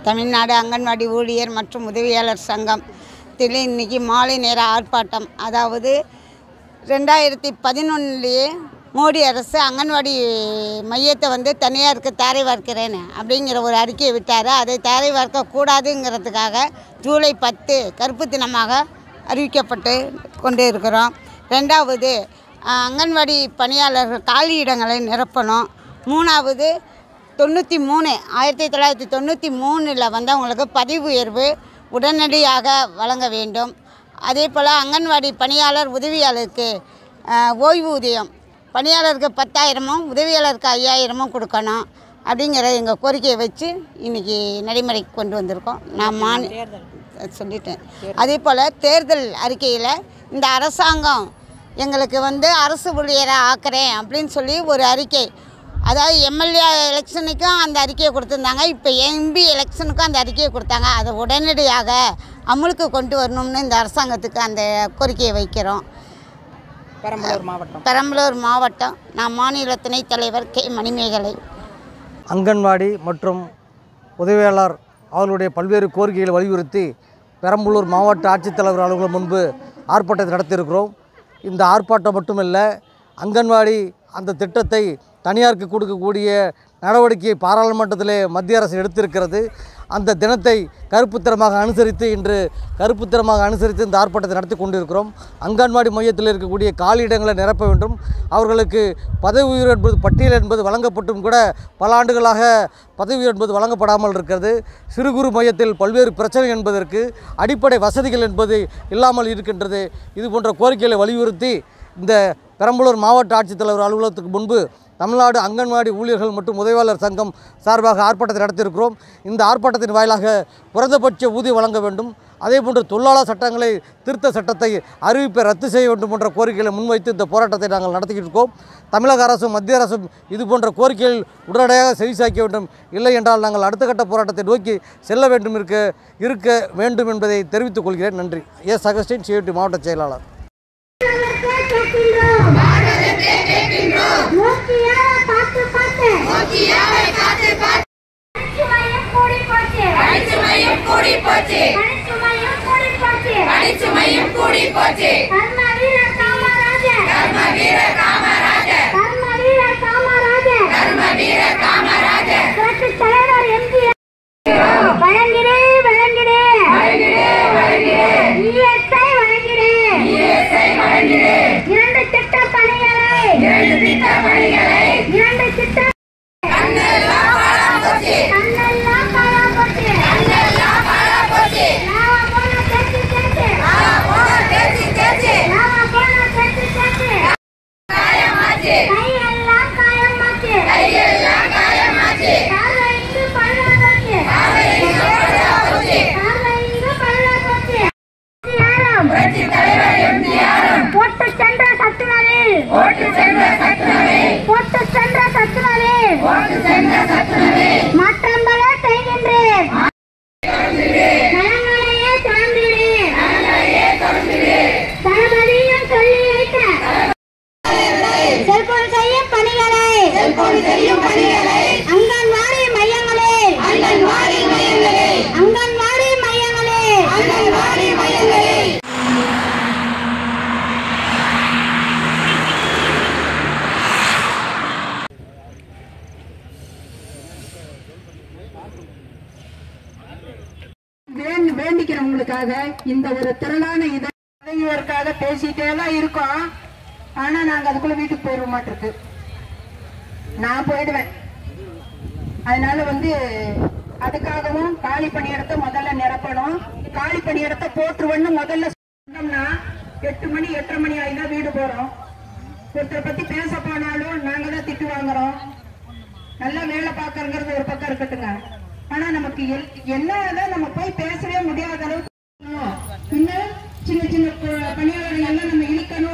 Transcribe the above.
தமிழ்நாடு அங்கன்வாடி ஊழியர் மற்றும் உதவியாளர் சங்கத்தில் இன்றைக்கி மாலை நேர ஆர்ப்பாட்டம். அதாவது 2011 மோடி அரசு அங்கன்வாடி மையத்தை தனியாருக்கு தாரை வார்க்கிறேன்னு அப்படிங்கிற ஒரு அறிக்கையை விட்டார். அதை தாரை வார்க்கக்கூடாதுங்கிறதுக்காக ஜூலை 10 கருப்பு தினமாக அறிவிக்கப்பட்டு கொண்டு இருக்கிறோம். ரெண்டாவது, அங்கன்வாடி பணியாளர்கள் காலியிடங்களை நிரப்பணும். மூணாவது, 1993 அவங்களுக்கு பதவி உயர்வு உடனடியாக வழங்க வேண்டும். அதே போல் அங்கன்வாடி பணியாளர் உதவியாளருக்கு ஓய்வூதியம் பணியாளருக்கு 10,000 உதவியாளருக்கு 5,000 கொடுக்கணும் அப்படிங்கிற எங்கள் கோரிக்கையை வச்சு இன்றைக்கி நடைமுறைக்கு கொண்டு வந்திருக்கோம். நான் சொல்லிட்டேன். அதே போல் தேர்தல் அறிக்கையில் இந்த அரசாங்கம் எங்களுக்கு அரசு ஊழியராக ஆக்குறேன் அப்படின்னு சொல்லி ஒரு அறிக்கை, அதாவது எம்எல்ஏ எலெக்ஷனுக்கும் அந்த அறிக்கையை கொடுத்துருந்தாங்க. இப்போ எம்பி எலெக்ஷனுக்கும் அந்த அறிக்கையை கொடுத்தாங்க. அதை உடனடியாக அமலுக்கு கொண்டு வரணும்னு இந்த அரசாங்கத்துக்கு அந்த கோரிக்கையை வைக்கிறோம். பெரம்பலூர் மாவட்டம். நான் மாநில துணைத் தலைவர் கே மணிமேகலை. அங்கன்வாடி மற்றும் உதவியாளர் அவர்களுடைய பல்வேறு கோரிக்கைகளை வலியுறுத்தி பெரம்பலூர் மாவட்ட ஆட்சித்தலைவர் அலுவலகம் முன்பு ஆர்ப்பாட்டத்தை நடத்தியிருக்கிறோம். இந்த ஆர்ப்பாட்டம் மட்டுமல்ல, அங்கன்வாடி அந்த திட்டத்தை தனியாருக்கு கொடுக்கக்கூடிய நடவடிக்கையை பாராளுமன்றத்திலே மத்திய அரசு எடுத்திருக்கிறது. அந்த தினத்தை கருப்புத்திரமாக அனுசரித்து இந்த ஆர்ப்பாட்டத்தை நடத்தி கொண்டிருக்கிறோம். அங்கன்வாடி மையத்தில் இருக்கக்கூடிய காலியிடங்களை நிரப்ப வேண்டும். அவர்களுக்கு பதவி உயர்வு என்பது பட்டியல் என்பது வழங்கப்பட்டும் கூட பல ஆண்டுகளாக பதவி உயர்வு என்பது வழங்கப்படாமல் இருக்கிறது. சிறு குறு மையத்தில் பல்வேறு பிரச்சனை என்பதற்கு அடிப்படை வசதிகள் என்பது இல்லாமல் இருக்கின்றது. இது போன்ற கோரிக்கைகளை வலியுறுத்தி இந்த பெரம்பலூர் மாவட்ட ஆட்சித்தலைவர் அலுவலகத்துக்கு முன்பு தமிழ்நாடு அங்கன்வாடி ஊழியர்கள் மற்றும் உதவியாளர் சங்கம் சார்பாக ஆர்ப்பாட்டத்தை நடத்தியிருக்கிறோம். இந்த ஆர்ப்பாட்டத்தின் வாயிலாக குறைந்தபட்ச ஊதியம் வழங்க வேண்டும், அதேபோன்று தொழிலாளர் சட்டங்களை திருத்த சட்டத்தை அறிவிப்பை ரத்து செய்ய வேண்டும் என்ற கோரிக்கைகளை முன்வைத்து இந்த போராட்டத்தை நாங்கள் நடத்திக்கிட்டு இருக்கோம். தமிழக அரசும் மத்திய அரசும் இது போன்ற கோரிக்கைகள் உடனடியாக செவிசாய்க்க வேண்டும். இல்லை என்றால் நாங்கள் அடுத்த கட்ட போராட்டத்தை நோக்கி செல்ல வேண்டும் இருக்க வேண்டும் என்பதை தெரிவித்துக் கொள்கிறேன். நன்றி. எஸ் அகஸ்டின், சிஐடி மாவட்ட செயலாளர். வேண்டிக்கிறவங்களுக்காக இந்த ஒரு திரளான இதற்காக பேசிட்டே தான் இருக்கோம். ஆனா நாங்க அதுக்குள்ள வீட்டுக்கு போயிட மாட்டிருக்கு. நான் போயிடுவேன். அதனால அதுக்காகவும் காலி பணியிடத்தை முதல்ல நிரப்பணும். காலி பணியிடத்தை போட்டுருவோன்னு முதல்ல சொன்னோம்னா 8 மணி 8:30 மணி ஆகிதான் வீடு போறோம். ஒருத்தரை பத்தி பேச போனாலும் நாங்க தான் திட்டு வாங்குறோம். நல்லா வேலை பார்க்கறங்கிறது ஒரு பக்கம் இருக்கட்டுங்க. ஆனா நமக்கு என்னதான் நம்ம போய் பேசவே முடியாத அளவுக்கு இன்னும் சின்ன சின்ன பணியாளர்கள் எல்லாம் நம்ம இழுக்கணும்.